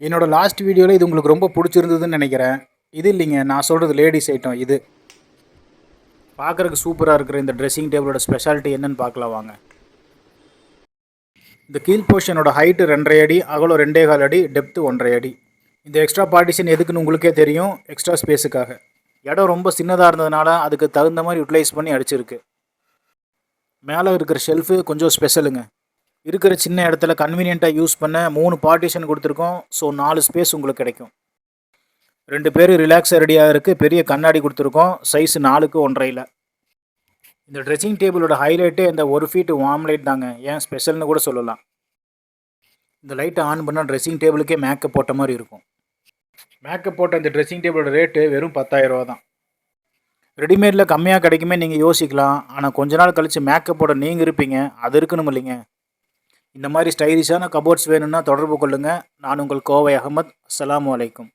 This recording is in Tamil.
என்னோட லாஸ்ட் வீடியோவில் இது உங்களுக்கு ரொம்ப பிடிச்சிருந்ததுன்னு நினைக்கிறேன். இது இல்லைங்க, நான் சொல்கிறது லேடிஸ் ஐட்டம். இது பார்க்குறதுக்கு சூப்பராக இருக்கிற இந்த ட்ரெஸ்ஸிங் டேபிளோட ஸ்பெஷாலிட்டி என்னன்னு பார்க்கலாம் வாங்க. இந்த கீழ் போர்ஷனோட ஹைட்டு 2.5 அடி, அகலம் 2.25 அடி, டெப்த்து 1.5 அடி. இந்த எக்ஸ்ட்ரா பார்ட்டிஷன் எதுக்குன்னு உங்களுக்கே தெரியும், எக்ஸ்ட்ரா ஸ்பேஸுக்காக. இடம் ரொம்ப சின்னதாக இருந்ததுனால அதுக்கு தகுந்த மாதிரி யூட்டிலைஸ் பண்ணி அடிச்சிருக்கு. மேலே இருக்கிற ஷெல்ஃபு கொஞ்சம் ஸ்பெஷலுங்க. இருக்கிற சின்ன இடத்துல கன்வீனியண்ட்டாக யூஸ் பண்ண 3 பார்ட்டிஷன் கொடுத்துருக்கோம். ஸோ 4 ஸ்பேஸ் உங்களுக்கு கிடைக்கும். 2 பேர் ரிலாக்ஸாக ரெடியாக இருக்குது. பெரிய கண்ணாடி கொடுத்துருக்கோம். சைஸ் 4க்கு 1.5. இந்த ட்ரெஸ்ஸிங் டேபிளோட ஹைலைட்டே இந்த 1 ஃபீட் வார்ம் லைட் தாங்க. ஏன் ஸ்பெஷல்னு கூட சொல்லலாம். இந்த லைட்டை ஆன் பண்ணால் ட்ரெஸ்ஸிங் டேபிளுக்கே மேக்கப் போட்ட மாதிரி இருக்கும். மேக்கப் போட்ட இந்த ட்ரெஸ்ஸிங் டேபிளோட ரேட்டு வெறும் 10,000 ரூபா தான். ரெடிமேடில் கம்மியாக கிடைக்குமே நீங்கள் யோசிக்கலாம். ஆனால் கொஞ்ச நாள் கழித்து மேக்கப்போட நீங்கள் இருப்பீங்க. அது இருக்கணும் இல்லைங்க. இந்த மாதிரி ஸ்டைலிஷான கபோர்ட்ஸ் வேணும்னா தொடர்பு கொள்ளுங்கள். நான் உங்கள் கோவை அகமது. அஸ்ஸலாமு அலைக்கும்.